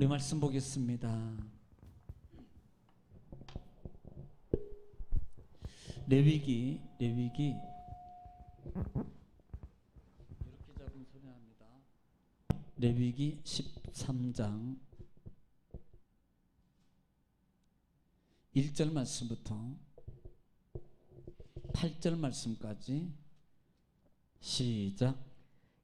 우리 말씀 보겠습니다. 레위기 이렇게 잡으면 손해합니다. 레위기 13장 1절 말씀부터 8절 말씀까지 시작.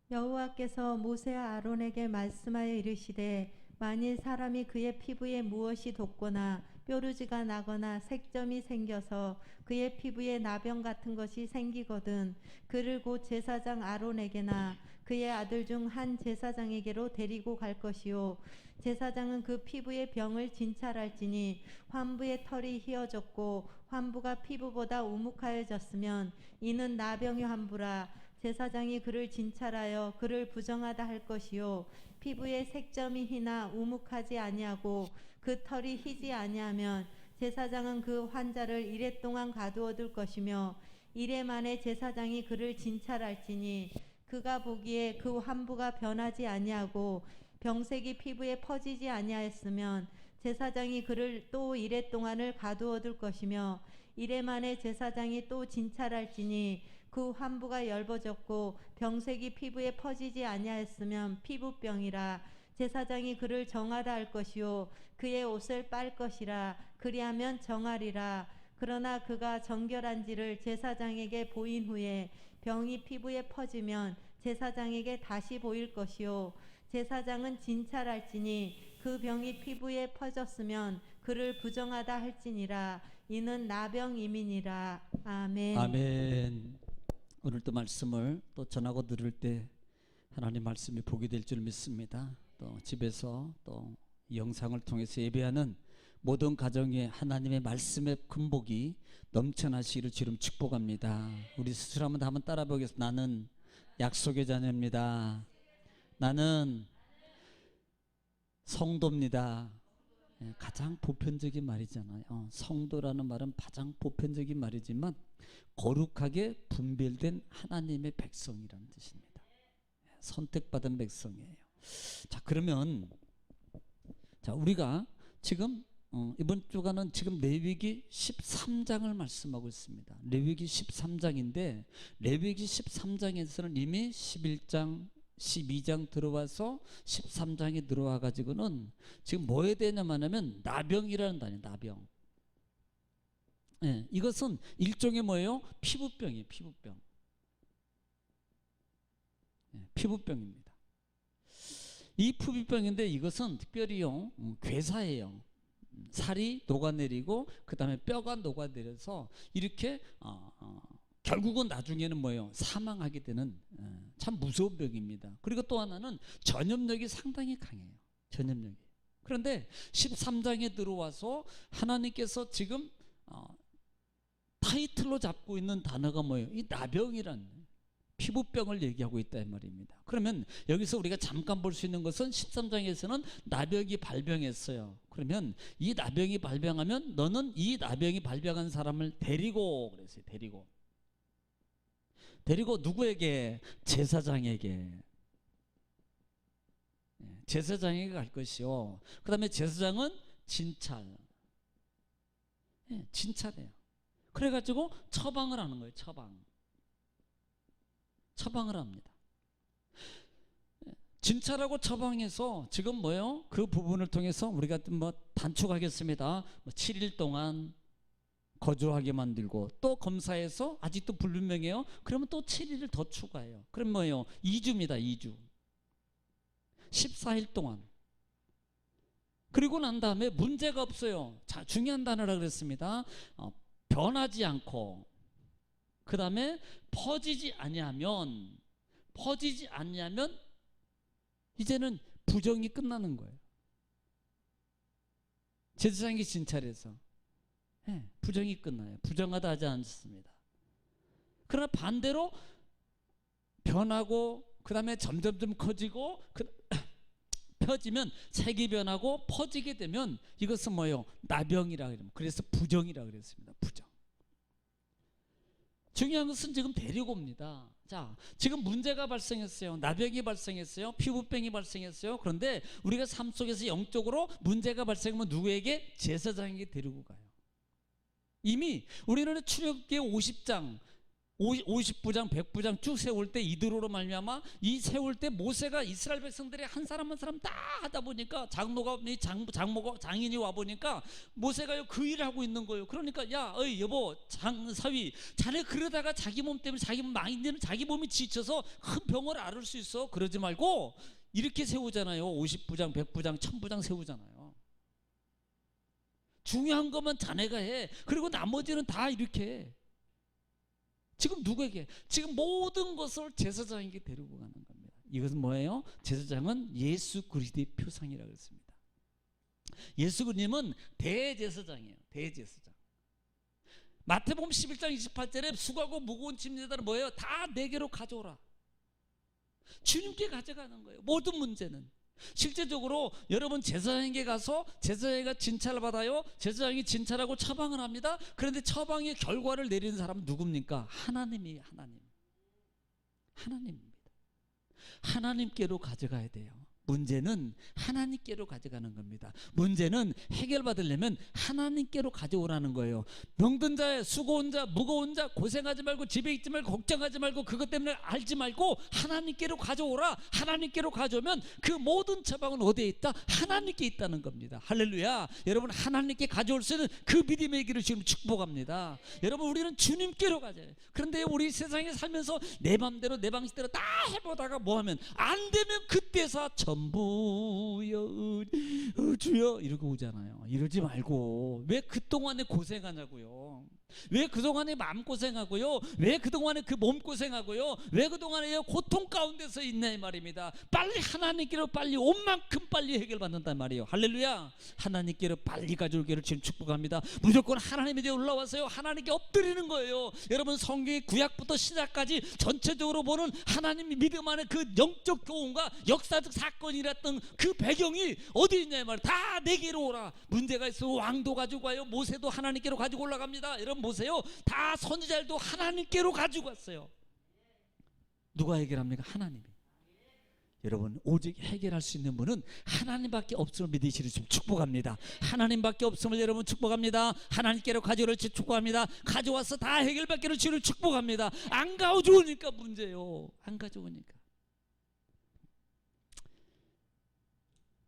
여호와께서 모세와 아론에게 말씀하여 이르시되 만일 사람이 그의 피부에 무엇이 돋거나 뾰루지가 나거나 색점이 생겨서 그의 피부에 나병 같은 것이 생기거든 그를 곧 제사장 아론에게나 그의 아들 중 한 제사장에게로 데리고 갈 것이요 제사장은 그 피부의 병을 진찰할지니 환부의 털이 휘어졌고 환부가 피부보다 우묵하여졌으면 이는 나병의 환부라. 제사장이 그를 진찰하여 그를 부정하다 할 것이요 피부에 색점이 희나 우묵하지 아니하고 그 털이 희지 아니하면 제사장은 그 환자를 이레 동안 가두어 둘 것이며 이레 만에 제사장이 그를 진찰할지니 그가 보기에 그 환부가 변하지 아니하고 병색이 피부에 퍼지지 아니하였으면 제사장이 그를 또 이레 동안을 가두어 둘 것이며 이레 만에 제사장이 또 진찰할지니 그 환부가 엷어졌고 병색이 피부에 퍼지지 아니하였으면 피부병이라. 제사장이 그를 정하다 할 것이요 그의 옷을 빨 것이라. 그리하면 정하리라. 그러나 그가 정결한지를 제사장에게 보인 후에 병이 피부에 퍼지면 제사장에게 다시 보일 것이요 제사장은 진찰할지니 그 병이 피부에 퍼졌으면 그를 부정하다 할지니라. 이는 나병임이니라. 아멘. 아멘. 오늘 또 말씀을 또 전하고 들을 때 하나님 말씀이 복이 될 줄 믿습니다. 또 집에서 또 영상을 통해서 예배하는 모든 가정에 하나님의 말씀의 근복이 넘쳐나시기를 주름 축복합니다. 우리 스스로 한번 따라 보겠습니다. 나는 약속의 자녀입니다. 나는 성도입니다. 가장 보편적인 말이잖아요. 성도라는 말은 가장 보편적인 말이지만 거룩하게 분별된 하나님의 백성이라는 뜻입니다. 선택받은 백성이에요. 자, 그러면 우리가 지금 이번 주간은 지금 레위기 13장을 말씀하고 있습니다. 레위기 13장인데 레위기 13장에서는 이미 11장 12장 들어와서 13장에 들어와 가지고는 지금 뭐에 대냐면 하면 나병이라는 단어예요. 나병. 예, 이것은 일종의 뭐예요? 피부병이에요. 피부병. 예, 피부병입니다. 이 피부병인데 이것은 특별히요 괴사예요. 살이 녹아내리고 그 다음에 뼈가 녹아내려서 이렇게 결국은 나중에는 뭐예요? 사망하게 되는 참 무서운 병입니다. 그리고 또 하나는 전염력이 상당히 강해요. 전염력이. 그런데 13장에 들어와서 하나님께서 지금 타이틀로 잡고 있는 단어가 뭐예요? 이 나병이란 피부병을 얘기하고 있다 이 말입니다. 그러면 여기서 우리가 잠깐 볼 수 있는 것은 13장에서는 나병이 발병했어요. 그러면 이 나병이 발병하면 너는 이 나병이 발병한 사람을 데리고 그랬어요. 데리고 누구에게? 제사장에게. 제사장에게 갈 것이요. 그 다음에 제사장은 진찰. 진찰해요. 그래가지고 처방을 하는 거예요. 처방을 합니다. 진찰하고 처방해서 지금 뭐예요? 그 부분을 통해서 우리가 뭐 단축하겠습니다. 7일 동안 거주하게 만들고 또 검사해서 아직도 불분명해요. 그러면 또 7일을 더 추가해요. 그럼 뭐예요? 2주입니다. 2주. 14일 동안. 그리고 난 다음에 문제가 없어요. 자, 중요한 단어라 그랬습니다. 변하지 않고 그 다음에 퍼지지 아니하면 이제는 부정이 끝나는 거예요. 제사장이 진찰해서 부정이 끝나요. 부정하다 하지 않습니다. 그러나 반대로 변하고 그 다음에 점점점 커지고 펴지면 색이 변하고 퍼지게 되면 이것은 뭐예요? 나병이라 그래요. 그래서 부정이라 그랬습니다. 부정. 중요한 것은 지금 데리고 옵니다. 자, 지금 문제가 발생했어요. 나병이 발생했어요. 피부병이 발생했어요. 그런데 우리가 삶 속에서 영적으로 문제가 발생하면 누구에게? 제사장에게 데리고 가요. 이미 우리는 출애굽기 50장 50부장 100부장 쭉 세울 때 이드로로 말미암아 이 세울 때 모세가 이스라엘 백성들이 한 사람 한 사람 다 하다 보니까 장모가 장인이 와 보니까 모세가요 그 일을 하고 있는 거예요. 그러니까 야 어이 여보 장사위 자네 그러다가 자기 몸 때문에 자기 몸이 지쳐서 큰 병을 앓을 수 있어. 그러지 말고 이렇게 세우잖아요. 50부장 100부장 1000부장 세우잖아요. 중요한 것만 자네가 해. 그리고 나머지는 다 이렇게 해. 지금 누구에게? 지금 모든 것을 제사장에게 데리고 가는 겁니다. 이것은 뭐예요? 제사장은 예수 그리스도의 표상이라고 했습니다. 예수 그리스도는 대제사장이에요. 대제사장. 마태복음 11장 28절에 수고하고 무거운 짐자들은 뭐예요? 다 내게로 가져오라. 주님께 가져가는 거예요. 모든 문제는. 실제적으로 여러분 제사장에게 가서 제사장이 진찰을 받아요. 제사장이 진찰하고 처방을 합니다. 그런데 처방의 결과를 내리는 사람은 누굽니까? 하나님이에요. 하나님입니다. 하나님께로 가져가야 돼요. 문제는 하나님께로 가져가는 겁니다. 문제는 해결받으려면 하나님께로 가져오라는 거예요. 병든 자, 수고온 자, 무거운 자, 고생하지 말고 집에 있지 말고 걱정하지 말고 그것 때문에 알지 말고 하나님께로 가져오라. 하나님께로 가져오면 그 모든 처방은 어디에 있다? 하나님께 있다는 겁니다. 할렐루야. 여러분 하나님께 가져올 수 있는 그 믿음의 길을 지금 축복합니다. 여러분 우리는 주님께로 가져요. 그런데 우리 세상에 살면서 내 맘대로 내 방식대로 다 해보다가 뭐하면 안 되면 그때서 전부여 주여 이러고 오잖아요. 이러지 말고 왜 그동안에 고생하냐고요. 왜 그동안에 마음고생하고요. 왜 그동안에 그 몸고생하고요. 왜 그동안에 고통 가운데서 있냐 이 말입니다. 빨리 하나님께로 빨리 온 만큼 빨리 해결받는단 말이에요. 할렐루야. 하나님께로 빨리 가져올기를 지금 축복합니다. 무조건 하나님에 대해 올라와서요 하나님께 엎드리는 거예요. 여러분 성경의 구약부터 시작까지 전체적으로 보는 하나님의 믿음 안에 그 영적 교훈과 역사적 사건이랬던 그 배경이 어디 있냐 이 말이에요. 다 내게로 오라. 문제가 있으면 왕도 가지고 와요. 모세도 하나님께로 가지고 올라갑니다. 여러분 보세요. 다 선지자들도 하나님께로 가지고 왔어요. 누가 해결합니까? 하나님이. 여러분 오직 해결할 수 있는 분은 하나님밖에 없음을 믿으시는 좀 축복합니다. 하나님밖에 없음을 여러분 축복합니다. 하나님께로 가져올 지 축복합니다. 가져와서 다 해결받기를 주를 축복합니다. 안 가져오니까 문제요. 안 가져오니까.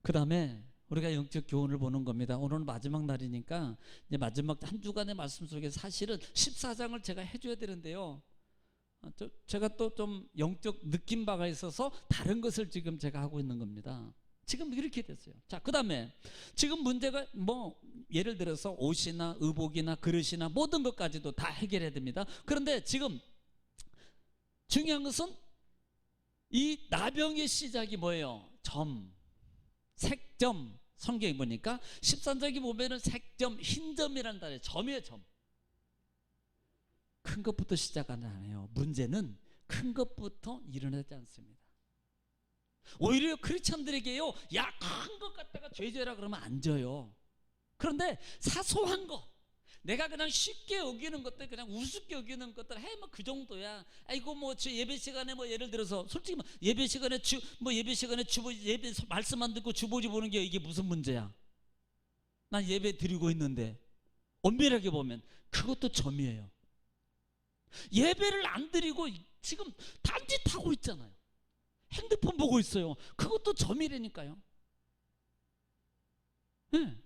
그 다음에 우리가 영적 교훈을 보는 겁니다. 오늘은 마지막 날이니까 이제 마지막 한 주간의 말씀 속에 사실은 14장을 제가 해줘야 되는데요. 제가 또 좀 영적 느낌 바가 있어서 다른 것을 지금 제가 하고 있는 겁니다. 지금 이렇게 됐어요. 자, 그 다음에 지금 문제가 뭐 예를 들어서 옷이나 의복이나 그릇이나 모든 것까지도 다 해결해야 됩니다. 그런데 지금 중요한 것은 이 나병의 시작이 뭐예요? 색점. 성경에 보니까 13장에 보면은 색점, 흰점이라는 단어예요. 점이에요, 점. 큰 것부터 시작하는 않아요. 문제는 큰 것부터 일어나지 않습니다. 오히려 크리스천들에게요, 야, 큰 것 갖다가 죄져라 그러면 안 져요. 그런데 사소한 거, 내가 그냥 쉽게 여기는 것들, 그냥 우습게 여기는 것들, 해, 뭐 그 정도야. 아이고, 뭐 예배 시간에 뭐 예를 들어서 솔직히 뭐 예배 시간에 예배 말씀 안 듣고 주보지 보는 게 이게 무슨 문제야? 난 예배 드리고 있는데 엄밀하게 보면 그것도 점이에요. 예배를 안 드리고 지금 딴짓하고 있잖아요. 핸드폰 보고 있어요. 그것도 점이라니까요. 네.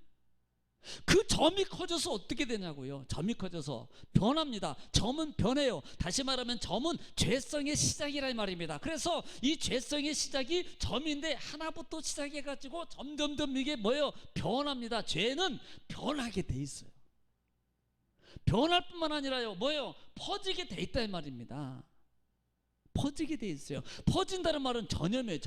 그 점이 커져서 어떻게 되냐고요. 점이 커져서 변합니다. 점은 변해요. 다시 말하면 점은 죄성의 시작이란 말입니다. 그래서 이 죄성의 시작이 점인데 하나부터 시작해가지고 점점점 이게 뭐예요? 변합니다. 죄는 변하게 돼 있어요. 변할 뿐만 아니라요, 뭐예요? 퍼지게 돼 있다 이 말입니다. 퍼지게 돼 있어요. 퍼진다는 말은 전염이에요.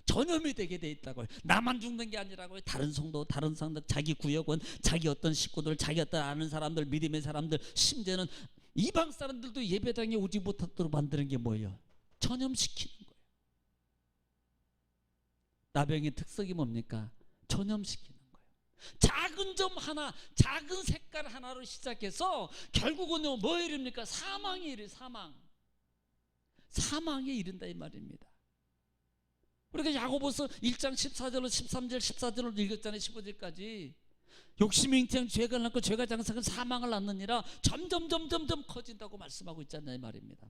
전염이 되게 돼 있다고요. 나만 죽는 게 아니라고요. 다른 성도, 다른 사람들, 자기 구역원, 자기 어떤 식구들, 자기 어떤 아는 사람들, 믿음의 사람들, 심지어는 이방 사람들도 예배당에 오지 못하도록 만드는 게 뭐예요? 전염시키는 거예요. 나병의 특성이 뭡니까? 전염시키는 거예요. 작은 점 하나, 작은 색깔 하나로 시작해서 결국은 뭐에 이릅니까? 사망에 이르, 사망에 이른다 이 말입니다. 우리가 야고보서 1장 14절로 13절 14절로 읽었잖아요. 15절까지. 욕심이 잉태한 죄가 낳고 죄가 장사한 사망을 낳느니라. 점점 커진다고 말씀하고 있잖아요 이 말입니다.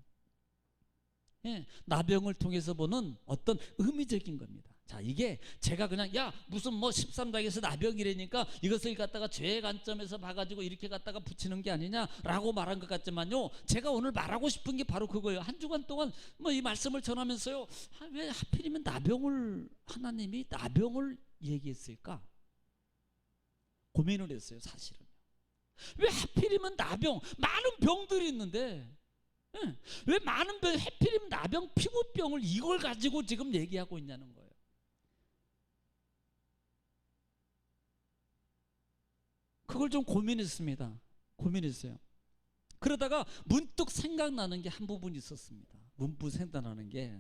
예, 나병을 통해서 보는 어떤 의미적인 겁니다. 자, 이게 제가 그냥 야 무슨 뭐 13장에서 나병이라니까 이것을 갖다가 죄의 관점에서 봐가지고 이렇게 갖다가 붙이는 게 아니냐라고 말한 것 같지만요, 제가 오늘 말하고 싶은 게 바로 그거예요. 한 주간 동안 뭐 이 말씀을 전하면서요, 왜 하필이면 하나님이 나병을 얘기했을까 고민을 했어요. 사실은 왜 하필이면 나병, 많은 병들이 있는데 왜 많은 병, 하필이면 나병, 피부병을 이걸 가지고 지금 얘기하고 있냐는 거예요. 그걸 좀 고민했습니다. 고민했어요. 그러다가 문득 생각나는 게 한 부분이 있었습니다. 문득 생각나는 게.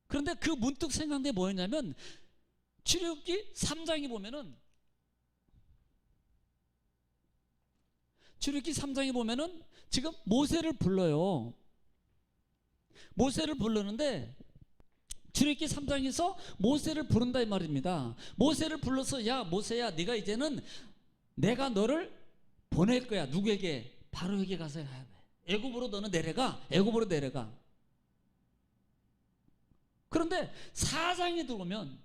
그런데 그 문득 생각난 게 뭐였냐면, 출애굽기 3장에 보면은, 지금 모세를 불러요. 모세를 부르는데 출애굽기 3장에서 모세를 부른다 이 말입니다. 모세를 불러서 야 모세야, 네가 이제는 내가 너를 보낼 거야. 누구에게? 바로에게 가서 가야 돼. 애굽으로 너는 내려가. 애굽으로 내려가. 그런데 4장에 들어오면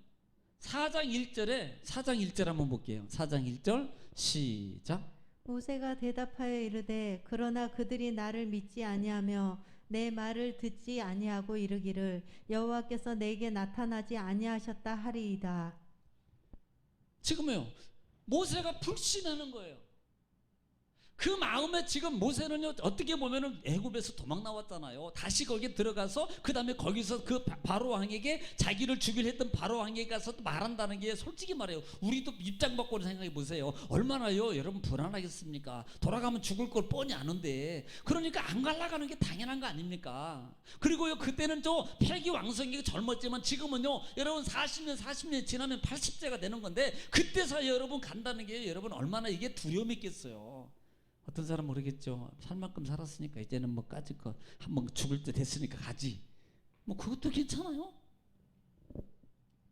4장 1절 한번 볼게요. 4장 1절 시작. 모세가 대답하여 이르되 그러나 그들이 나를 믿지 아니하며 내 말을 듣지 아니하고 이르기를 여호와께서 내게 나타나지 아니하셨다 하리이다. 지금요, 모세가 불신하는 거예요. 그 마음에 지금 모세는요, 어떻게 보면은 애굽에서 도망 나왔잖아요. 다시 거기에 들어가서 그 다음에 거기서 그 바로 왕에게 자기를 죽이려 했던 바로 왕에게 가서 또 말한다는 게, 솔직히 말해요, 우리도 입장 바꿔 생각해 보세요. 얼마나요 여러분 불안하겠습니까? 돌아가면 죽을 걸 뻔히 아는데. 그러니까 안 갈라가는 게 당연한 거 아닙니까? 그리고요, 그때는 저 패기왕성하게 젊었지만 지금은요 여러분 40년 지나면 80세가 되는 건데, 그때서 여러분 간다는 게 여러분 얼마나 이게 두려움이 있겠어요. 어떤 사람 모르겠죠. 살 만큼 살았으니까 이제는 뭐 까짓 거 한번 죽을 때 됐으니까 가지. 뭐 그것도 괜찮아요.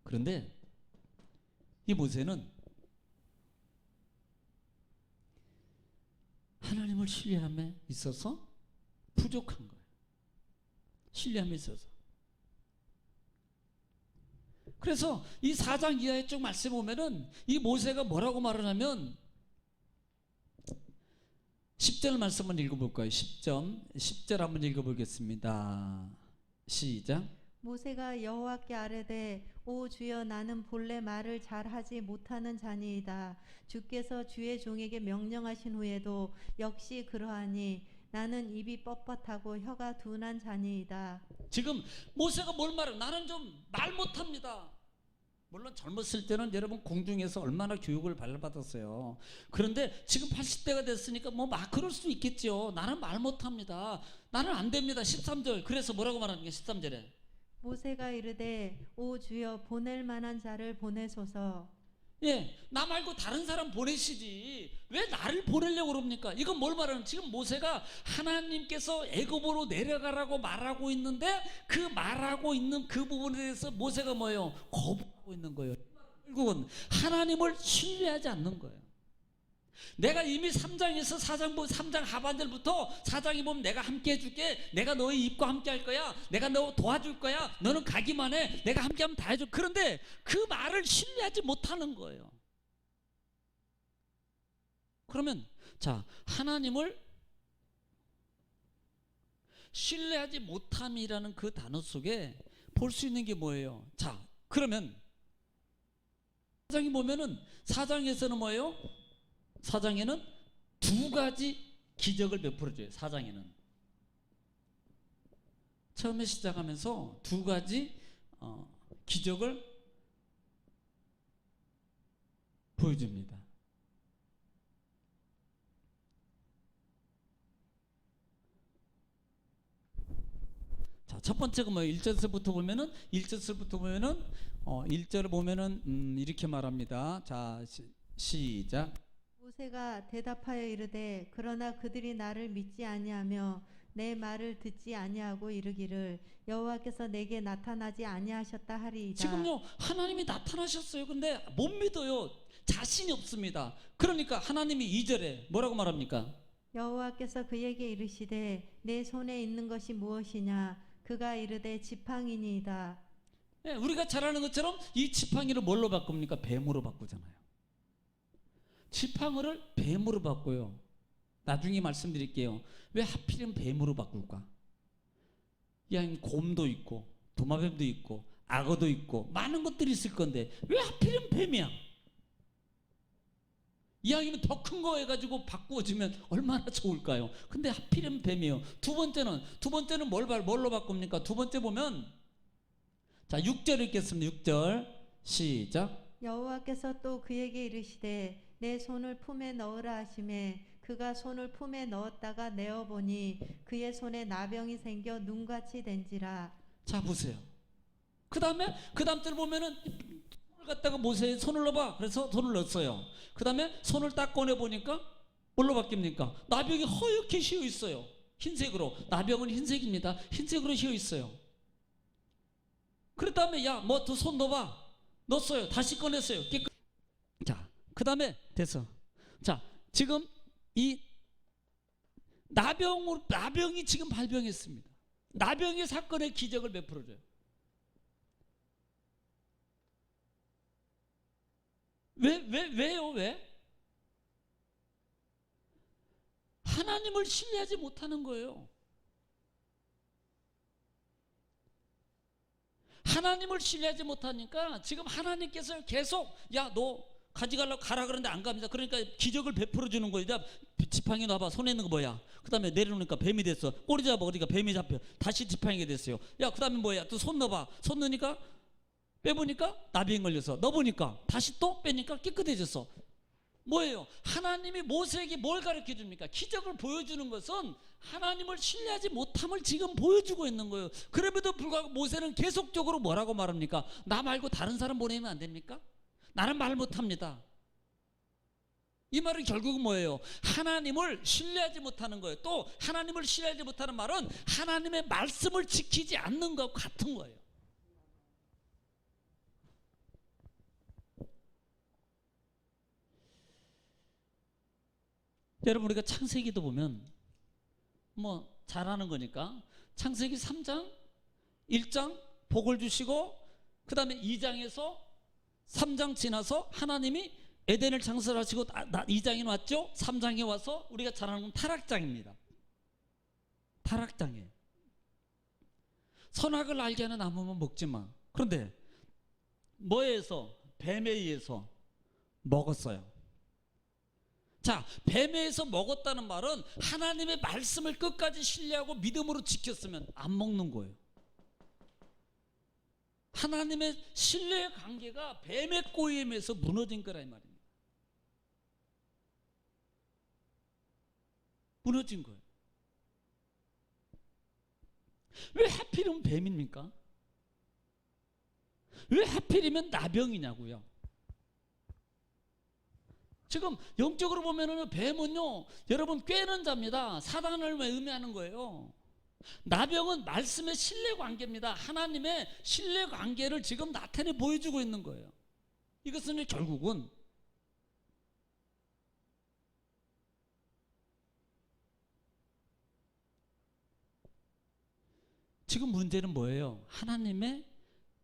그런데 이 모세는 하나님을 신뢰함에 있어서 부족한 거예요. 신뢰함에 있어서. 그래서 이 4장 이하에 쭉 말씀 보면은 이 모세가 뭐라고 말하냐면, 10절 말씀을 읽어볼까요? 10절 한번 읽어보겠습니다. 시작. 모세가 여호와께 아뢰되 오 주여, 나는 본래 말을 잘하지 못하는 자니이다. 주께서 주의 종에게 명령하신 후에도 역시 그러하니 나는 입이 뻣뻣하고 혀가 둔한 자니이다. 지금 모세가 뭘 말해? 나는 좀 말 못합니다. 물론 젊었을 때는 여러분 공중에서 얼마나 교육을 받았어요. 그런데 지금 80대가 됐으니까 뭐 막 그럴 수 있겠죠. 나는 말 못합니다. 나는 안 됩니다. 13절. 그래서 뭐라고 말하는 게 13절에? 모세가 이르되 오 주여, 보낼 만한 자를 보내소서. 예, 나 말고 다른 사람 보내시지 왜 나를 보내려고 그럽니까? 이건 뭘 말하는? 지금 모세가 하나님께서 애굽으로 내려가라고 말하고 있는데, 그 말하고 있는 그 부분에 대해서 모세가 뭐예요? 거부하고 있는 거예요. 결국은 하나님을 신뢰하지 않는 거예요. 내가 이미 3장에서 3장 하반절부터 4장에 보면 내가 함께 해줄게, 내가 너의 입과 함께 할 거야, 내가 너 도와줄 거야, 너는 가기만 해, 내가 함께 하면 다 해줘. 그런데 그 말을 신뢰하지 못하는 거예요. 그러면 자, 하나님을 신뢰하지 못함이라는 그 단어 속에 볼 수 있는 게 뭐예요? 자, 그러면 4장에 보면은 4장에서는 뭐예요? 4장에는 두 가지 기적을 베풀어줘요. 4장에는 처음에 시작하면서 두 가지 기적을 보여줍니다. 자, 첫 번째가 뭐 1절서부터 보면은 1절을 보면은 이렇게 말합니다. 자, 시작. 모세가 대답하여 이르되 그러나 그들이 나를 믿지 아니하며 내 말을 듣지 아니하고 이르기를 여호와께서 내게 나타나지 아니하셨다 하리이다. 지금요 하나님이 나타나셨어요. 근데 못 믿어요. 자신이 없습니다. 그러니까 하나님이 2절에 뭐라고 말합니까? 여호와께서 그에게 이르시되 내 손에 있는 것이 무엇이냐? 그가 이르되 지팡이니이다. 네, 우리가 잘 아는 것처럼 이 지팡이를 뭘로 바꿉니까? 뱀으로 바꾸잖아요. 지팡이를 뱀으로 바꿔요. 나중에 말씀드릴게요. 왜 하필이면 뱀으로 바꿀까? 이 곰도 있고 도마뱀도 있고 악어도 있고 많은 것들이 있을 건데 왜 하필이면 뱀이야? 이왕이면 더 큰 거 해가지고 바꾸어주면 얼마나 좋을까요? 근데 하필이면 뱀이에요. 두 번째는 뭘로 바꿉니까? 두 번째 보면 자 6절 읽겠습니다. 6절 시작. 여호와께서 또 그에게 이르시되 내 손을 품에 넣으라 하시매 그가 손을 품에 넣었다가 내어 보니 그의 손에 나병이 생겨 눈같이 된지라. 자 보세요. 그 다음 절 보면은 손을 갖다가 모세의 손을 넣어봐. 그래서 손을 넣었어요. 그 다음에 손을 딱 꺼내 보니까 뭘로 바뀝니까? 나병이 허옇게 휘어 있어요. 흰색으로. 나병은 흰색입니다. 흰색으로 휘어 있어요. 그 다음에 야 뭐 또 손 넣어봐. 넣었어요. 다시 꺼냈어요. 자, 그 다음에 됐어. 자, 지금 이 나병이 지금 발병했습니다. 나병의 사건의 기적을 베풀어줘요. 왜요? 왜? 하나님을 신뢰하지 못하는 거예요. 하나님을 신뢰하지 못하니까 지금 하나님께서 계속 야 너 가져가려고 가라 그러는데 안 갑니다. 그러니까 기적을 베풀어 주는 거예요. 지팡이 놔봐. 손에 있는 거 뭐야? 그 다음에 내려놓으니까 뱀이 됐어. 꼬리 잡아. 그러니까 뱀이 잡혀. 다시 지팡이가 됐어요. 야 그 다음에 뭐야? 또 손 넣어봐. 손 넣으니까 빼보니까 나병 걸려서 넣어보니까 다시 또 빼니까 깨끗해졌어. 뭐예요? 하나님이 모세에게 뭘 가르쳐 줍니까? 기적을 보여주는 것은 하나님을 신뢰하지 못함을 지금 보여주고 있는 거예요. 그럼에도 불구하고 모세는 계속적으로 뭐라고 말합니까? 나 말고 다른 사람 보내면 안 됩니까? 나는 말 못합니다. 이 말은 결국은 뭐예요? 하나님을 신뢰하지 못하는 거예요. 또 하나님을 신뢰하지 못하는 말은 하나님의 말씀을 지키지 않는 것과 같은 거예요. 여러분 우리가 창세기도 보면 뭐 잘하는 거니까 창세기 3장 1장 복을 주시고 그 다음에 2장에서 3장 지나서 하나님이 에덴을 창설하시고 2장에 왔죠. 3장에 와서 우리가 잘 아는 건 타락장입니다. 타락장이에요. 선악을 알게 하는 나무만 먹지 마. 그런데 뭐에 의해서? 뱀에 의해서 먹었어요. 자, 뱀에 의해서 먹었다는 말은 하나님의 말씀을 끝까지 신뢰하고 믿음으로 지켰으면 안 먹는 거예요. 하나님의 신뢰의 관계가 뱀의 꼬임에서 무너진 거라 이 말입니다. 무너진 거예요. 왜 하필이면 뱀입니까? 왜 하필이면 나병이냐고요? 지금 영적으로 보면은 뱀은요, 여러분 꿰는 자입니다. 사단을 의미하는 거예요. 나병은 말씀의 신뢰 관계입니다. 하나님의 신뢰 관계를 지금 나타내 보여주고 있는 거예요. 이것은 결국은 지금 문제는 뭐예요? 하나님의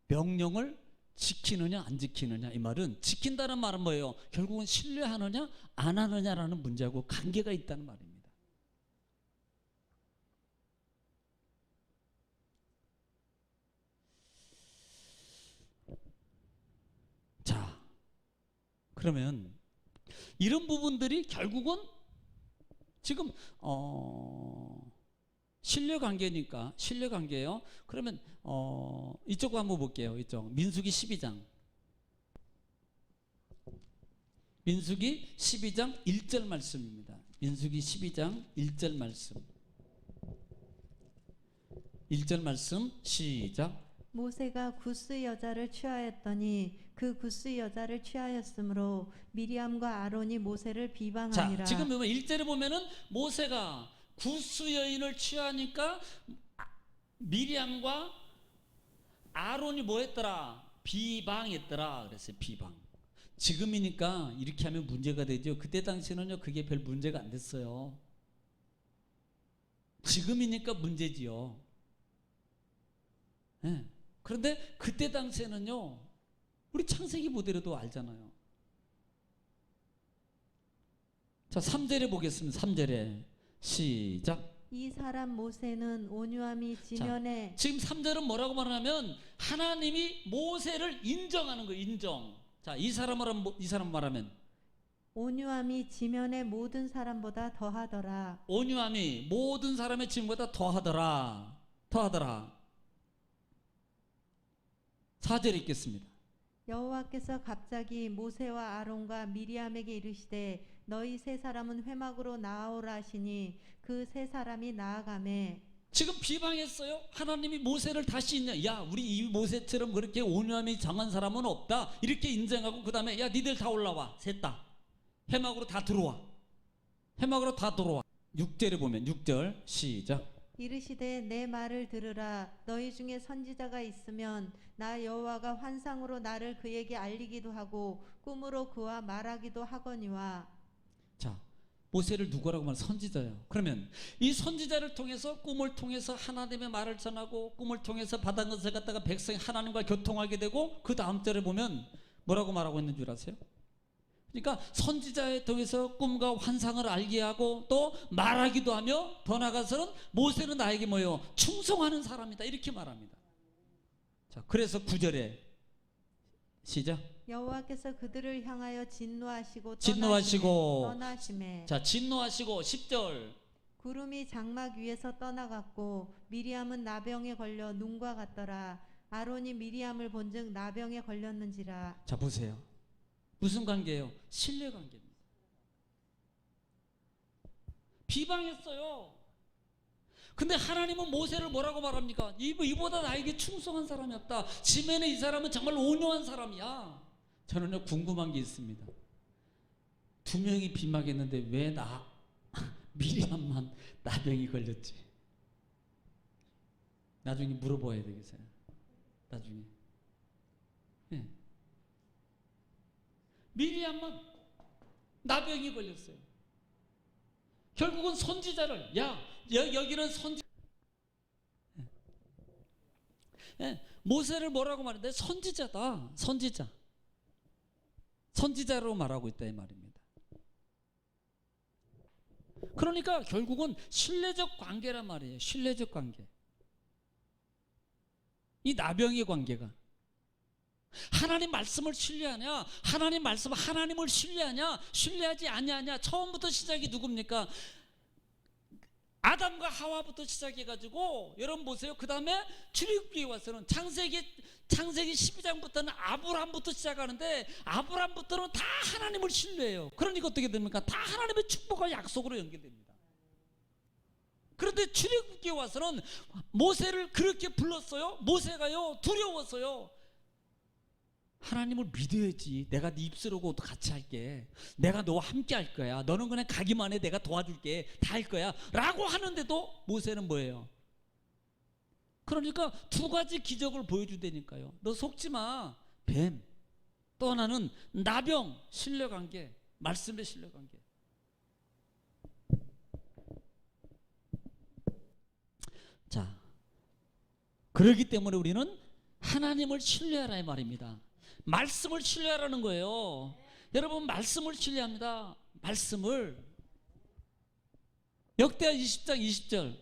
명령을 지키느냐 안 지키느냐. 이 말은 지킨다는 말은 뭐예요? 결국은 신뢰하느냐 안 하느냐라는 문제하고 관계가 있다는 말입니다. 자, 그러면 이런 부분들이 결국은 지금 신뢰관계니까 신뢰관계예요. 그러면 이쪽 한번 볼게요. 이쪽 민수기 12장 민수기 12장 1절 말씀입니다. 민수기 12장 1절 말씀. 1절 말씀 시작. 모세가 구스 여자를 취하였더니 그 구스 여자를 취하였으므로 미리암과 아론이 모세를 자, 비방하니라. 지금 보면 1절에 보면은 모세가 구스 여인을 취하니까 미리암과 아론이 뭐 했더라? 비방했더라. 그랬어요. 비방. 지금이니까 이렇게 하면 문제가 되죠. 그때 당시에는요, 그게 별 문제가 안 됐어요. 지금이니까 문제지요. 네. 그런데 그때 당시에는요, 우리 창세기 보더라도 알잖아요. 자, 3절에 보겠습니다. 3절에 시작. 이 사람 모세는 온유함이 지면에 지금 3절은 뭐라고 말하냐면 하나님이 모세를 인정하는 거예요. 인정. 자, 이 사람 말하면 온유함이 지면의 모든 사람보다 더하더라. 온유함이 모든 사람의 짐보다 더하더라. 4절 읽겠습니다. 여호와께서 갑자기 모세와 아론과 미리암에게 이르시되 너희 세 사람은 회막으로 나아오라 하시니 그 세 사람이 나아가매. 지금 비방했어요. 하나님이 모세를 다시 인정. 야, 우리 이 모세처럼 그렇게 온유함이 정한 사람은 없다. 이렇게 인정하고 그 다음에 야, 니들 다 올라와. 셋 다. 회막으로 다 들어와. 6절에 보면 6절 시작. 이르시되 내 말을 들으라. 너희 중에 선지자가 있으면 나 여호와가 환상으로 나를 그에게 알리기도 하고 꿈으로 그와 말하기도 하거니와. 자, 모세를 누구라고 말하면 선지자예요. 그러면 이 선지자를 통해서 꿈을 통해서 하나님의 말을 전하고 꿈을 통해서 받은 것을 갖다가 백성이 하나님과 교통하게 되고 그 다음 절에 보면 뭐라고 말하고 있는 줄 아세요? 그러니까 선지자에 통해서 꿈과 환상을 알게 하고 또 말하기도 하며 더 나아가서는 모세는 나에게 뭐예요? 충성하는 사람이다 이렇게 말합니다. 자, 그래서 9절에 시작. 여호와께서 그들을 향하여 진노하시고 떠나심에. 자, 진노하시고 10절. 구름이 장막 위에서 떠나갔고 미리암은 나병에 걸려 눈과 같더라. 아론이 미리암을 본즉 나병에 걸렸는지라. 자, 보세요. 무슨 관계예요? 신뢰 관계입니다. 비방했어요. 근데 하나님은 모세를 뭐라고 말합니까? 이보다 나에게 충성한 사람이 없다. 지면에 이 사람은 정말 온유한 사람이야. 저는요, 궁금한 게 있습니다. 2명이 비방했는데 왜 미리암만 나병이 걸렸지? 나중에 물어봐야 되겠어요. 나중에. 네. 미리암만 나병이 걸렸어요. 결국은 선지자를 여기는 모세를 뭐라고 말하는데 선지자다. 선지자로 말하고 있다 이 말입니다. 그러니까 결국은 신뢰적 관계란 말이에요. 신뢰적 관계. 이 나병의 관계가 하나님 말씀을 신뢰하냐? 하나님 말씀 하나님을 신뢰하냐? 신뢰하지 아니하냐? 처음부터 시작이 누굽니까? 아담과 하와부터 시작해가지고 여러분 보세요. 그 다음에 출애굽기에 와서는 창세기 12장부터는 아브라함부터 시작하는데 아브라함부터는 다 하나님을 신뢰해요. 그러니까 어떻게 됩니까? 다 하나님의 축복과 약속으로 연결됩니다. 그런데 출애굽기에 와서는 모세를 그렇게 불렀어요. 모세가요 두려웠어요. 하나님을 믿어야지. 내가 네 입술하고 같이 할게. 내가 너와 함께 할 거야. 너는 그냥 가기만 해. 내가 도와줄게. 다 할 거야. 라고 하는데도 모세는 뭐예요? 그러니까 2가지 기적을 보여주다니까요. 너 속지 마. 뱀. 또 하나는 나병. 신뢰관계. 말씀의 신뢰관계. 자, 그렇기 때문에 우리는 하나님을 신뢰하라 이 말입니다. 말씀을 신뢰하라는 거예요. 여러분 말씀을 신뢰합니다. 말씀을. 역대하 20장 20절.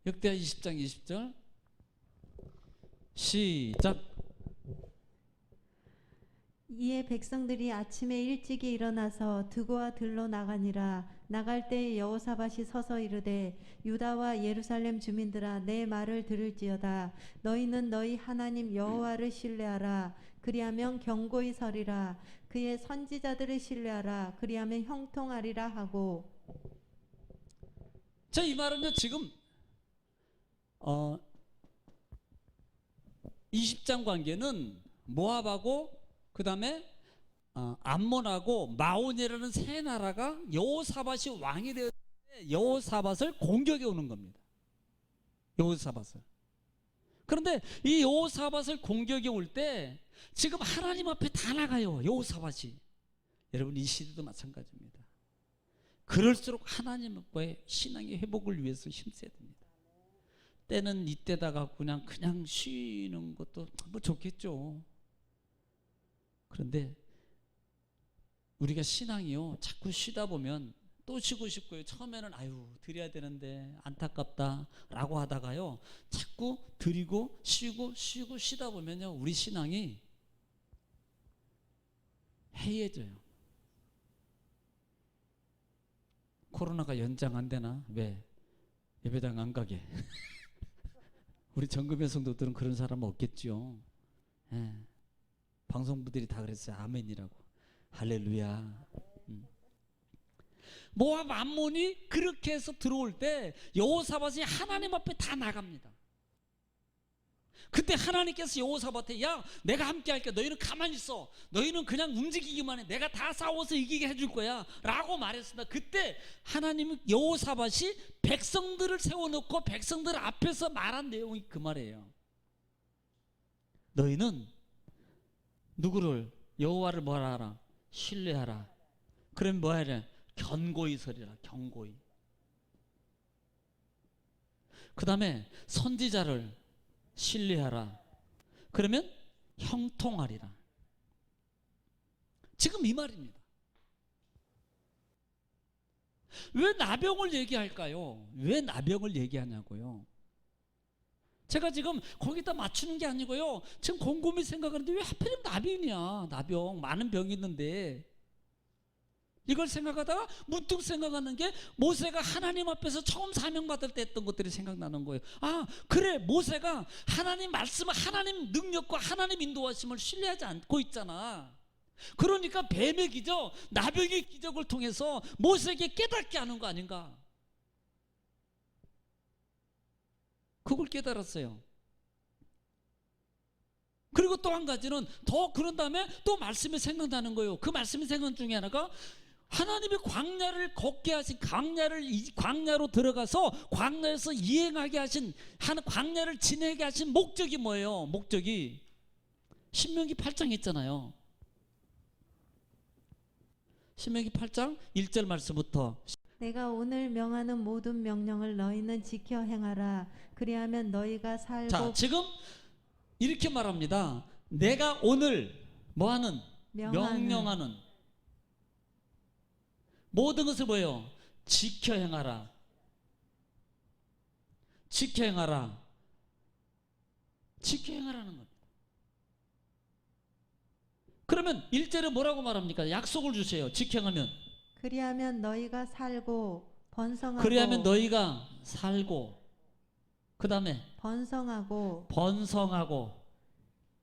역대하 20장 20절 시작. 이에 백성들이 아침에 일찍이 일어나서 드고와 들로 나가니라. 나갈 때에 여호사밧이 서서 이르되 유다와 예루살렘 주민들아 내 말을 들을지어다. 너희는 너희 하나님 여호와를 신뢰하라. 그리하면 경고히 서리라. 그의 선지자들을 신뢰하라. 그리하면 형통하리라 하고. 자, 이 말은요 지금 20장 관계는 모압하고 그 다음에 암몬하고 마온이라는 세 나라가 여호사밧이 왕이 되었을 때 여호사밧을 공격해 오는 겁니다. 여호사밧을. 그런데 이 여호사밧을 공격해 올 때 지금 하나님 앞에 다 나가요. 여호사밧이. 여러분 이 시대도 마찬가지입니다. 그럴수록 하나님 앞에 신앙의 회복을 위해서 힘써야 됩니다. 때는 이때다가 그냥 쉬는 것도 뭐 좋겠죠. 그런데 우리가 신앙이요 자꾸 쉬다 보면 또 쉬고 싶고요. 처음에는 아유 드려야 되는데 안타깝다 라고 하다가요 자꾸 드리고 쉬고 쉬다 보면요 우리 신앙이 해이해져요. 코로나가 연장 안 되나? 왜? 예배당 안 가게. 우리 정금의 성도들은 그런 사람 없겠죠. 예. 방송부들이 다 그랬어요. 아멘이라고. 할렐루야. 모압 암몬이 그렇게 해서 들어올 때 여호사밧이 하나님 앞에 다 나갑니다. 그때 하나님께서 여호사밧에 야 내가 함께 할게. 너희는 가만히 있어. 너희는 그냥 움직이기만 해. 내가 다 싸워서 이기게 해줄 거야 라고 말했습니다. 그때 하나님은 여호사밧이 백성들을 세워놓고 백성들 앞에서 말한 내용이 그 말이에요. 너희는 누구를? 여호와를 뭐라 하라? 신뢰하라. 그럼 뭐 해야 돼? 견고히 서리라. 견고히. 그 다음에 선지자를 신뢰하라. 그러면 형통하리라. 지금 이 말입니다. 왜 나병을 얘기할까요? 왜 나병을 얘기하냐고요? 제가 지금 거기다 맞추는 게 아니고요. 지금 곰곰이 생각하는데 왜 하필이면 나병이냐? 나병 많은 병이 있는데 이걸 생각하다가 문득 생각하는 게 모세가 하나님 앞에서 처음 사명받을 때 했던 것들이 생각나는 거예요. 아 그래 모세가 하나님 말씀을 하나님 능력과 하나님 인도하심을 신뢰하지 않고 있잖아. 그러니까 뱀의 기적 나병의 기적을 통해서 모세에게 깨닫게 하는 거 아닌가. 그걸 깨달았어요. 그리고 또 한 가지는 더 그런 다음에 또 말씀이 생각나는 거예요. 그 말씀이 생각 중에 하나가 하나님이 광야를 걷게 하신 광야로 들어가서 광야에서 이행하게 하신 광야를 지내게 하신 목적이 뭐예요? 목적이 신명기 8장 있잖아요. 신명기 8장 1절 말씀부터 내가 오늘 명하는 모든 명령을 너희는 지켜 행하라. 그리하면 너희가 살고. 자 지금 이렇게 말합니다. 내가 오늘 뭐하는? 명령하는 모든 것을 뭐예요? 지켜 행하라. 지켜 행하라. 지켜 행하라는 겁니다. 그러면 1절에 뭐라고 말합니까? 약속을 주세요. 지켜 행하면. 그리하면 너희가 살고 번성하고. 그리하면 너희가 살고 그 다음에 번성하고.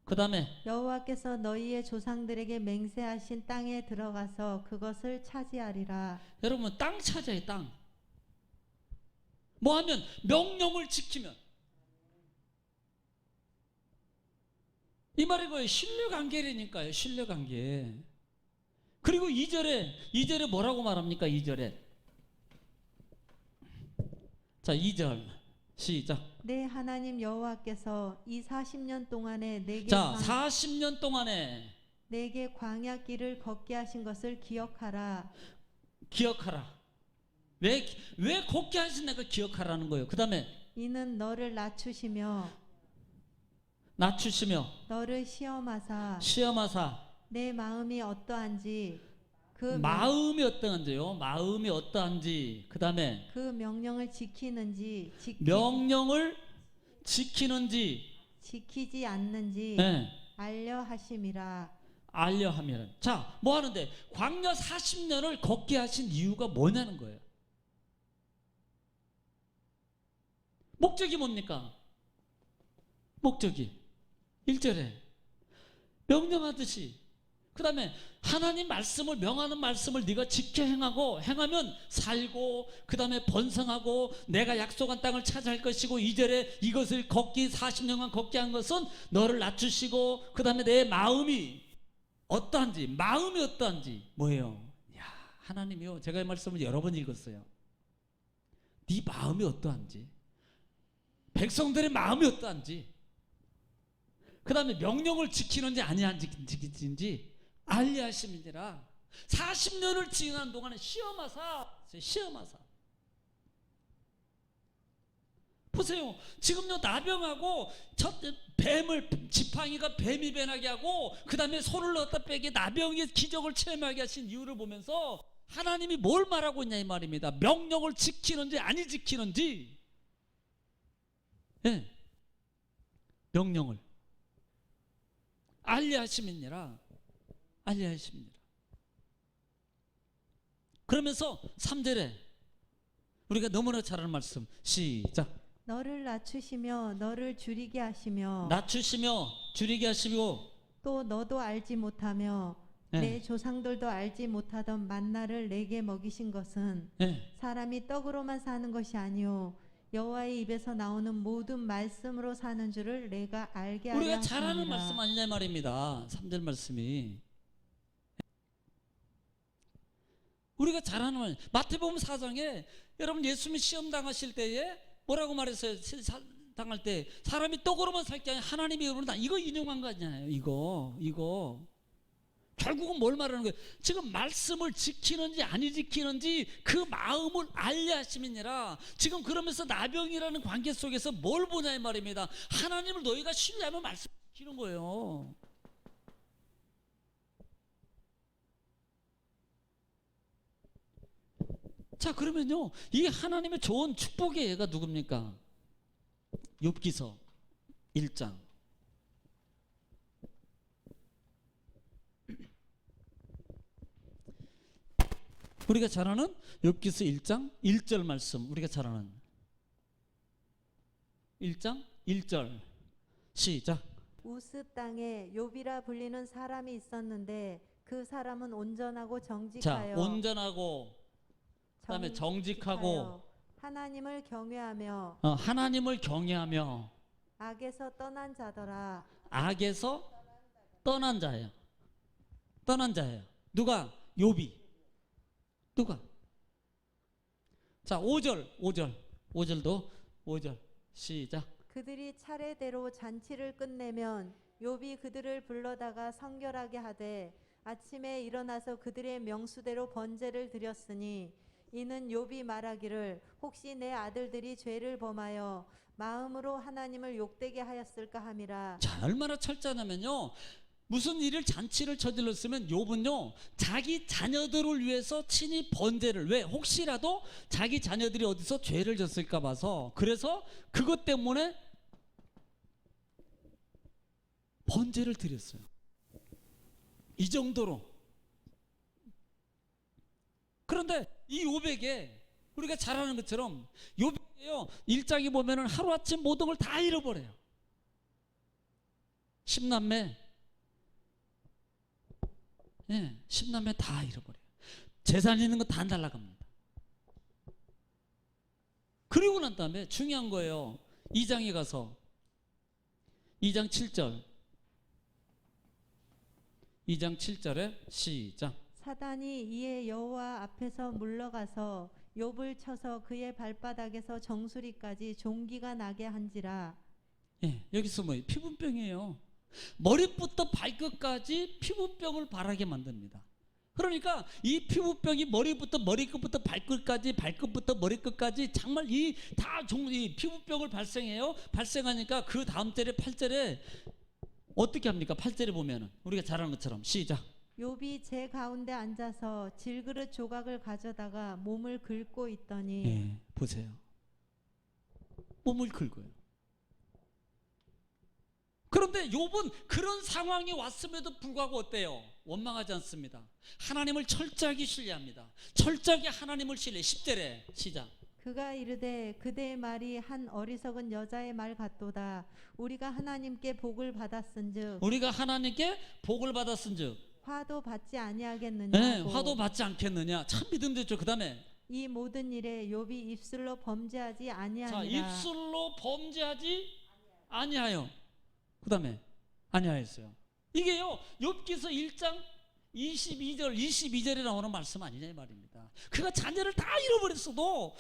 그 다음에 여호와께서 너희의 조상들에게 맹세하신 땅에 들어가서 그것을 차지하리라. 여러분 땅 차지해. 땅 뭐 하면? 명령을 지키면. 이 말이 뭐예요? 신뢰관계라니까요. 신뢰관계. 그리고 2절에 뭐라고 말합니까? 2절에 자 2절 시작. 내 하나님 여호와께서 이 40년 동안에 자 40년 동안에 내게 광야 길을 걷게 하신 것을 기억하라. 왜 걷게 하신 내가 기억하라는 거예요. 그 다음에 이는 너를 낮추시며 너를 시험하사 내 마음이 어떠한지 마음이 어떠한지 그 다음에 그 명령을 지키는지 지키지 않는지 알려 하심이라. 자, 뭐 하는데? 광야 40년을 걷게 하신 이유가 뭐냐는 거예요. 목적이 뭡니까? 목적이 1절에 명령하듯이. 그 다음에 하나님 말씀을, 명하는 말씀을 네가 지켜 행하면 살고, 그 다음에 번성하고, 내가 약속한 땅을 차지할 것이고, 2절에 이것을 걷기 40년간 걷게 한 것은 너를 낮추시고, 그 다음에 내 마음이 어떠한지 뭐예요? 야, 하나님이요, 제가 이 말씀을 여러 번 읽었어요. 네 마음이 어떠한지, 백성들의 마음이 어떠한지, 그 다음에 명령을 지키는지 아니한지 알리하심이니라. 40년을 지난 동안에 시험하사 보세요. 지금요, 나병하고 첫 뱀을, 지팡이가 뱀이 변하게 하고, 그 다음에 손을 넣었다 빼게 나병의 기적을 체험하게 하신 이유를 보면서 하나님이 뭘 말하고 있냐 이 말입니다. 명령을 지키는지 아니 지키는지. 예, 명령을 알리하심이니라. 그러면서 3절에 우리가 너무나 잘 아는 말씀, 시작. 너를 낮추시며 너를 줄이게 하시며 낮추시며 줄이게 하시고, 또 너도 알지 못하며 네. 내 조상들도 알지 못하던 만나를 내게 먹이신 것은 예, 사람이 떡으로만 사는 것이 아니요 여호와의 입에서 나오는 모든 말씀으로 사는 줄을 내가 알게 하려 우리가 잘 아는 하심이라. 말씀 아니냐 말입니다. 3절 말씀이 우리가 잘 아는 말. 마태복음 4장에 여러분 예수님이 시험 당하실 때에 뭐라고 말했어요? 당할 때 사람이 떡으로만 살 게 아니라 하나님이 이루는다. 이거 인용한 거 아니냐요. 이거 결국은 뭘 말하는 거예요? 지금 말씀을 지키는지 아니 지키는지 그 마음을 알리하심이니라. 지금 그러면서 나병이라는 관계 속에서 뭘 보냐 이 말입니다. 하나님을 너희가 신뢰하면 말씀 지키는 거예요. 자, 그러면요, 이 하나님의 좋은 축복의 예가 누굽니까? 욥기서 1장. 우리가 잘 아는 욥기서 1장 1절 말씀, 우리가 잘 아는 1장 1절 시작. 우스 땅에 욥이라 불리는 사람이 있었는데 그 사람은 온전하고 자, 정직하여 온전하고 그다음에 정직하고 하나님을 경외하며 하나님을 경외하며 악에서 떠난 자더라. 악에서 떠난 자예요. 누가? 욥이. 누가? 자, 5절도 5절 시작. 그들이 차례대로 잔치를 끝내면 욥이 그들을 불러다가 성결하게 하되 아침에 일어나서 그들의 명수대로 번제를 드렸으니 이는 욥이 말하기를 혹시 내 아들들이 죄를 범하여 마음으로 하나님을 욕되게 하였을까 함이라. 자, 얼마나 철저하냐면요, 무슨 일을 잔치를 저질렀으면 욥은요 자기 자녀들을 위해서 친히 번제를, 왜? 혹시라도 자기 자녀들이 어디서 죄를 졌을까 봐서, 그래서 그것 때문에 번제를 드렸어요. 이 정도로. 그런데 이 욥에게 우리가 잘 아는 것처럼 욥에게요 1장에 보면은 하루아침 모든 걸 다 잃어버려요. 10남매, 예, 10남매 다 잃어버려요. 재산 있는 거 다 날라갑니다. 그리고 난 다음에 중요한 거예요. 2장에 가서 2장 7절 2장 7절에 시작. 사단이 이에 여호와 앞에서 물러가서 욥을 쳐서 그의 발바닥에서 정수리까지 종기가 나게 한지라. 예, 여기서 뭐 피부병이에요. 머리부터 발끝까지 피부병을 발하게 만듭니다. 그러니까 이 피부병이 머리끝부터 발끝까지, 발끝부터 머리끝까지 정말 이 피부병을 발생해요. 발생하니까 그 다음 절에 8절에 어떻게 합니까? 8절에 보면은 우리가 잘 아는 것처럼 시작. 욥이 제 가운데 앉아서 질그릇 조각을 가져다가 몸을 긁고 있더니. 예, 보세요. 몸을 긁어요. 그런데 욥은 그런 상황이 왔음에도 불구하고 어때요? 원망하지 않습니다. 하나님을 철저하게 신뢰합니다. 철저하게 하나님을 신뢰. 10절에 시작. 그가 이르되 그대의 말이 한 어리석은 여자의 말 같도다. 우리가 하나님께 복을 받았은즉 우리가 하나님께 복을 받았은즉 화도 받지 아니하겠느냐고. 네, 화도 받지 않겠느냐. 참 믿음 됐죠. 그 다음에 이 모든 일에 욥이 입술로 범죄하지 자, 아니하니라. 입술로 범죄하지 아니하여. 그 다음에 아니하였어요. 이게요 욥기서 1장 22절에 나오는 말씀 아니냐 이 말입니다. 그가 자녀를 다 잃어버렸어도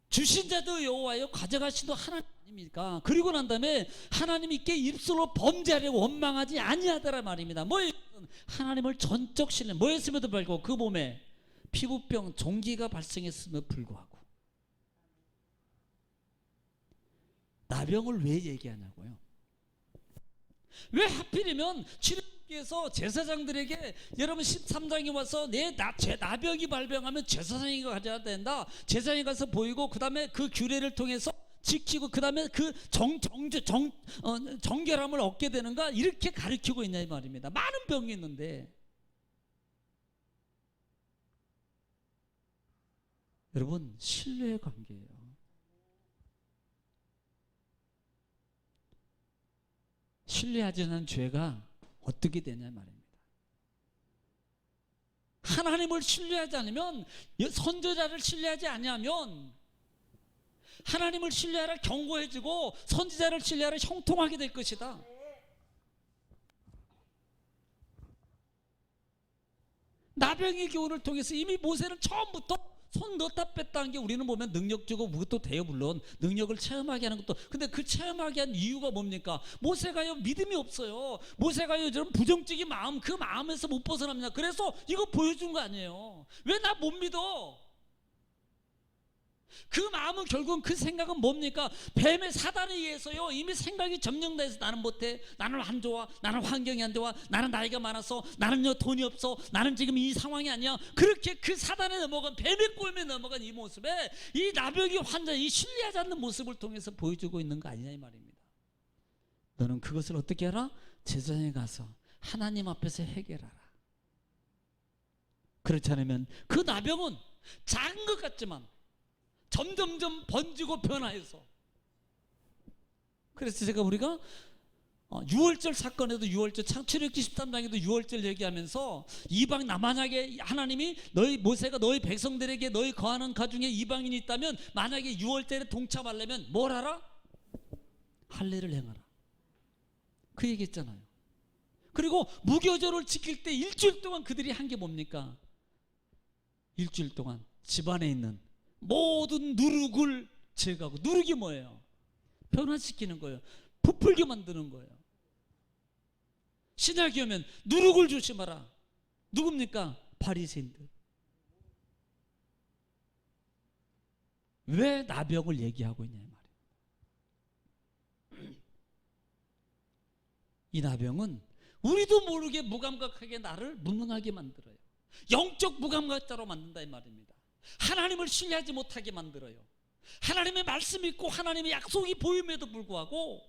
주신 자도 여호와여 가져가신 도 하나님 아닙니까? 그리고 난 다음에 하나님께 입술로 범죄하려고 원망하지 아니하더라 말입니다. 뭐에 하나님을 전적 신뢰. 뭐였음에도 불구하고 그 몸에 피부병 종기가 발생했음에도 불구하고 나병을 왜 얘기하냐고요? 왜 하필이면 주님께서 제사장들에게 여러분 13장에 와서 나병이 발병하면 제사장이 가져야 된다. 제사장이 가서 보이고 그 다음에 그 규례를 통해서 지키고 그 다음에 그 정결함을 얻게 되는가 이렇게 가르치고 있냐 이 말입니다. 많은 병이 있는데 여러분 신뢰의 관계예요. 신뢰하지 않는 죄가 어떻게 되냐 말입니다. 하나님을 신뢰하지 않으면 선지자를 신뢰하지 아니하면 하나님을 신뢰하라 경고해주고 선지자를 신뢰하라 형통하게 될 것이다. 나병의 교훈을 통해서 이미 모세는 처음부터 손 넣었다 뺐다 한 게 우리는 보면 능력주고 그것도 돼요. 물론 능력을 체험하게 하는 것도. 근데 그 체험하게 한 이유가 뭡니까? 모세가요 믿음이 없어요. 모세가요 저런 부정적인 마음, 그 마음에서 못 벗어납니다. 그래서 이거 보여준 거 아니에요. 왜 나 못 믿어? 그 마음은 결국은 그 생각은 뭡니까? 뱀의 사단에 의해서요 이미 생각이 점령돼서 나는 못해, 나는 안 좋아, 나는 환경이 안 좋아, 나는 나이가 많아서, 나는요 돈이 없어, 나는 지금 이 상황이 아니야. 그렇게 그 사단에 넘어간 뱀의 꼴에 넘어간 이 모습에 이 나병이 환자, 이 신뢰하지 않는 모습을 통해서 보여주고 있는 거 아니냐 이 말입니다. 너는 그것을 어떻게 하라? 제사장에 가서 하나님 앞에서 해결하라. 그렇지 않으면 그 나병은 작은 것 같지만 점점점 번지고 변화해서. 그래서 제가 우리가 6월절 사건에도 6월절 창출일기 13장에도 6월절 얘기하면서 이방 만약에 하나님이 모세가 너희 백성들에게 너희 거하는 가중에 이방인이 있다면 만약에 6월절에 동참하려면 뭘 하라? 할례를 행하라. 그 얘기했잖아요. 그리고 무교절을 지킬 때 일주일 동안 그들이 한 게 뭡니까? 일주일 동안 집안에 있는 모든 누룩을 제거하고. 누룩이 뭐예요? 변화시키는 거예요. 부풀게 만드는 거예요. 신약에 오면 누룩을 조심하라. 누굽니까? 바리새인들. 왜 나병을 얘기하고 있냐 이 말이에요. 이 나병은 우리도 모르게 무감각하게 나를 무능하게 만들어요. 영적 무감각자로 만든다 이 말입니다. 하나님을 신뢰하지 못하게 만들어요. 하나님의 말씀이 있고 하나님의 약속이 보임에도 불구하고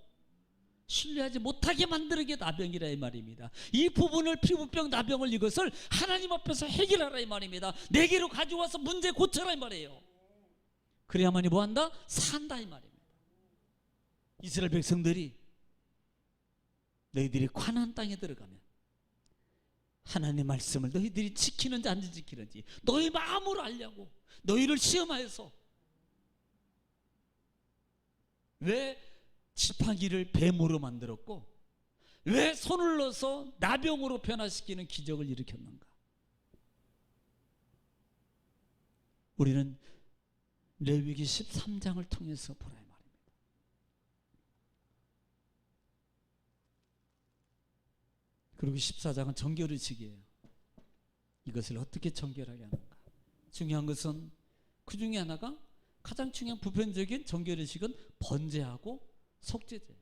신뢰하지 못하게 만드는 나병이라 이 말입니다. 이 부분을 피부병 나병을 이것을 하나님 앞에서 해결하라 이 말입니다. 내게로 가져와서 문제 고쳐라 이 말이에요. 그래야만이 뭐한다? 산다 이 말입니다. 이스라엘 백성들이 너희들이 가나안 땅에 들어가면 하나님의 말씀을 너희들이 지키는지 안 지키는지 너희 마음으로 알려고 너희를 시험하여서. 왜 지팡이를 뱀으로 만들었고 왜 손을 넣어서 나병으로 변화시키는 기적을 일으켰는가? 우리는 레위기 13장을 통해서 보라 이 말입니다. 그리고 14장은 정결의식이에요. 이것을 어떻게 정결하게 하는가? 중요한 것은 그 중에 하나가 가장 중요한 보편적인 정결의식은 번제하고 속죄제예요.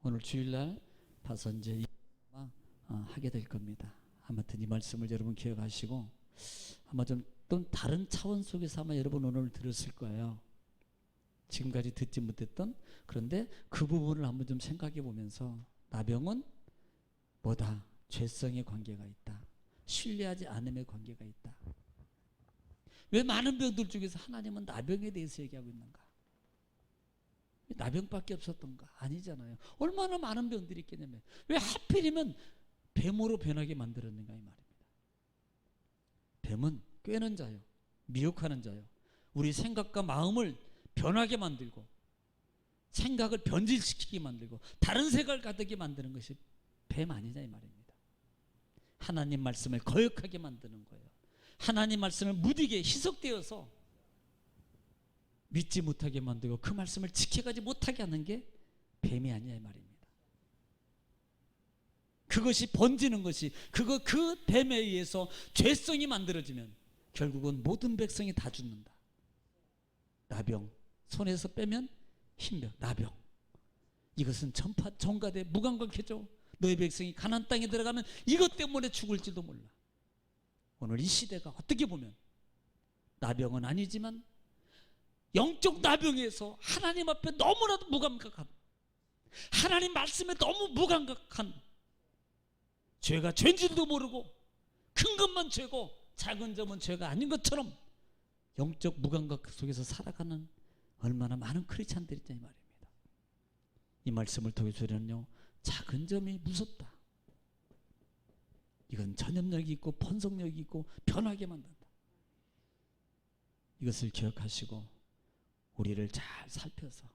오늘 주일날 다선제 하게 될 겁니다. 아무튼 이 말씀을 여러분 기억하시고 아마 좀 또 다른 차원 속에서 아마 여러분 오늘 들었을 거예요. 지금까지 듣지 못했던. 그런데 그 부분을 한번 좀 생각해 보면서 나병은 뭐다? 죄성의 관계가 있다. 신뢰하지 않음의 관계가 있다. 왜 많은 병들 중에서 하나님은 나병에 대해서 얘기하고 있는가? 나병밖에 없었던가? 아니잖아요. 얼마나 많은 병들이 있겠냐면 왜 하필이면 뱀으로 변하게 만들었는가 이 말입니다. 뱀은 꿰는 자요, 미혹하는 자요, 우리 생각과 마음을 변하게 만들고 생각을 변질시키게 만들고 다른 생각을 가득히 만드는 것이 뱀 아니냐 이 말입니다. 하나님 말씀을 거역하게 만드는 거예요. 하나님 말씀을 무디게 희석되어서 믿지 못하게 만들고 그 말씀을 지켜가지 못하게 하는 게 뱀이 아니냐 이 말입니다. 그것이 번지는 것이 그 뱀에 의해서 죄성이 만들어지면 결국은 모든 백성이 다 죽는다. 나병, 손에서 빼면 흰병, 나병. 이것은 전가돼 무감각해져. 너희 백성이 가나안 땅에 들어가면 이것 때문에 죽을지도 몰라. 오늘 이 시대가 어떻게 보면 나병은 아니지만 영적 나병에서 하나님 앞에 너무나도 무감각한, 하나님 말씀에 너무 무감각한, 죄가 죄인지도 모르고 큰 것만 죄고 작은 점은 죄가 아닌 것처럼 영적 무감각 속에서 살아가는 얼마나 많은 크리스찬들이 있다 이 말입니다. 이 말씀을 통해서 우리는요, 작은 점이 무섭다. 이건 전염력이 있고 번성력이 있고 변하게 만든다. 이것을 기억하시고 우리를 잘 살펴서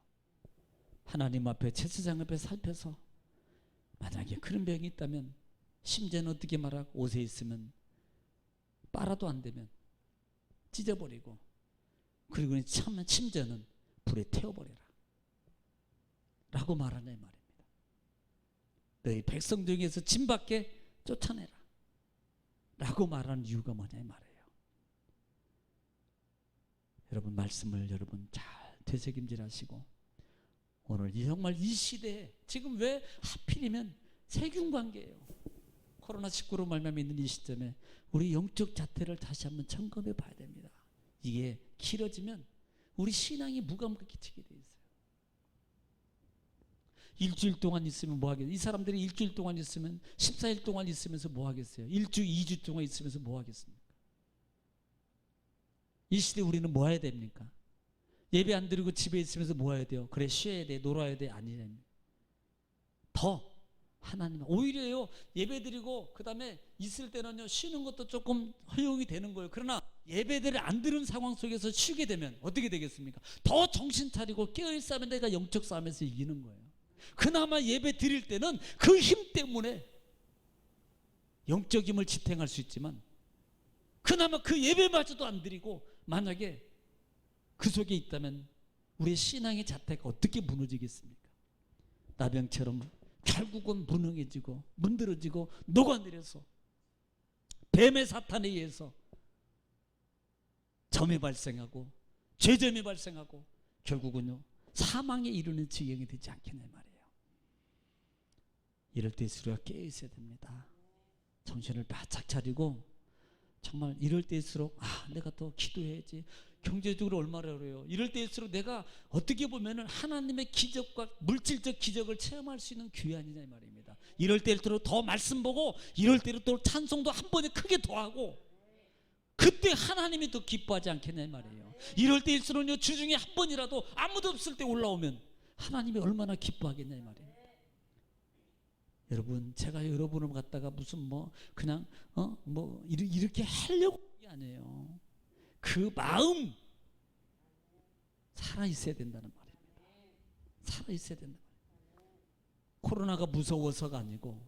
하나님 앞에 제사장 앞에 살펴서 만약에 그런 병이 있다면 심지어는 어떻게 말하고 옷에 있으면 빨아도 안 되면 찢어버리고 그리고 참 심지어는 불에 태워버려라 라고 말하냐 이 말입니다. 너희 백성 중에서 진 밖에 쫓아내라 라고 말하는 이유가 뭐냐 이 말이에요. 여러분 말씀을 여러분 잘 되새김질하시고 오늘 정말 이 시대에 지금 왜 하필이면 세균관계예요. 코로나19로 말미암아 있는 이 시점에 우리 영적 자태를 다시 한번 점검해 봐야 됩니다. 이게 길어지면 우리 신앙이 무감각해지게 돼 있어요. 일주일 동안 있으면 뭐 하겠어요? 이 사람들이 일주일 동안 있으면 14일 동안 있으면서 뭐 하겠어요? 2주 동안 있으면서 뭐 하겠습니까? 이 시대에 우리는 뭐 해야 됩니까? 예배 안 드리고 집에 있으면서 뭐 해야 돼요? 그래 쉬어야 돼, 놀아야 돼, 아니냐. 더 하나님 오히려요 예배 드리고 그 다음에 있을 때는요 쉬는 것도 조금 허용이 되는 거예요. 그러나 예배들을 안 드는 상황 속에서 쉬게 되면 어떻게 되겠습니까? 더 정신 차리고 깨어있으면 내가 영적 싸움에서 이기는 거예요. 그나마 예배 드릴 때는 그 힘 때문에 영적 힘을 지탱할 수 있지만 그나마 그 예배마저도 안 드리고 만약에 그 속에 있다면 우리의 신앙의 자태가 어떻게 무너지겠습니까? 나병처럼 결국은 무능해지고 문드러지고 녹아내려서 뱀의 사탄에 의해서 점이 발생하고 죄점이 발생하고 결국은요 사망에 이르는 지경이 되지 않겠냐 말이에요. 이럴 때일수록 우리가 깨어있어야 됩니다. 정신을 바짝 차리고 정말 이럴 때일수록 내가 더 기도해야지. 경제적으로 얼마나 어려워요. 이럴 때일수록 내가 어떻게 보면은 하나님의 기적과 물질적 기적을 체험할 수 있는 기회 아니냐 이 말입니다. 이럴 때일수록 더 말씀 보고 이럴 때로 또 찬송도 한 번에 크게 더하고 그때 하나님이 더 기뻐하지 않겠냐 이 말이에요. 이럴 때일수록요 주중에 한 번이라도 아무도 없을 때 올라오면 하나님이 얼마나 기뻐하겠냐 이 말이에요. 여러분 제가 여러분을 갖다가 무슨 뭐 그냥 뭐 이렇게 하려고 하는 게 아니에요. 그 마음 살아 있어야 된다는 말입니다. 살아 있어야 된다. 코로나가 무서워서가 아니고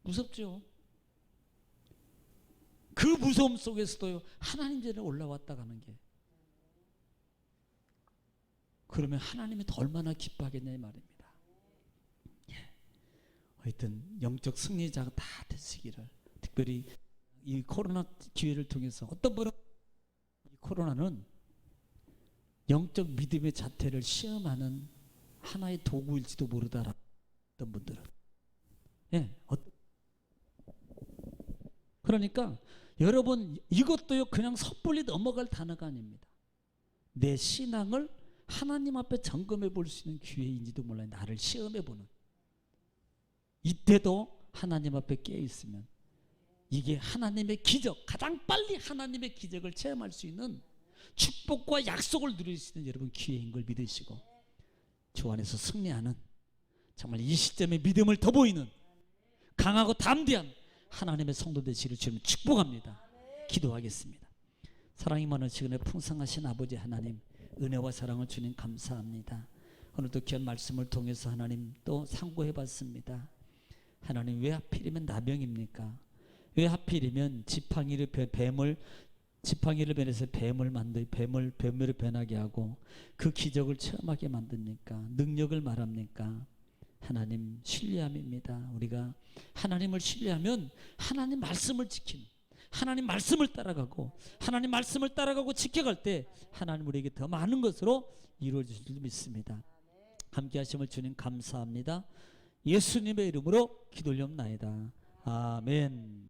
무섭죠. 그 무서움 속에서도 하나님 전에 올라왔다 가는 게 그러면 하나님이 더 얼마나 기뻐하겠냐 이 말입니다. 하여튼 영적 승리자가 다 되시기를 특별히 이 코로나 기회를 통해서 어떤 분은 이 코로나는 영적 믿음의 자태를 시험하는 하나의 도구일지도 모르다라 어떤 분들은 그러니까 여러분 이것도요 그냥 섣불리 넘어갈 단어가 아닙니다. 내 신앙을 하나님 앞에 점검해 볼 수 있는 기회인지도 몰라요. 나를 시험해 보는 이때도 하나님 앞에 깨어 있으면 이게 하나님의 기적, 가장 빨리 하나님의 기적을 체험할 수 있는 축복과 약속을 누릴 수 있는 여러분 기회인 걸 믿으시고 주 안에서 승리하는 정말 이 시점에 믿음을 더 보이는 강하고 담대한 하나님의 성도 되시기를 주님 축복합니다. 기도하겠습니다. 사랑이 많으시고 풍성하신 아버지 하나님, 은혜와 사랑을 주님 감사합니다. 오늘도 귀한 말씀을 통해서 하나님 또 상고해 봤습니다. 하나님, 왜 하필이면 나병입니까? 왜 하필이면 지팡이를 변해서 뱀을 만들 뱀으로 변하게 하고 그 기적을 체험하게 만듭니까? 능력을 말합니까? 하나님, 신뢰함입니다. 우리가 하나님을 신뢰하면 하나님 말씀을 지키는, 하나님 말씀을 따라가고 하나님 말씀을 따라가고 지켜갈 때 하나님 우리에게 더 많은 것으로 이루어질 줄 믿습니다. 함께 하심을 주님 감사합니다. 예수님의 이름으로 기도 올려옵나이다. 아멘.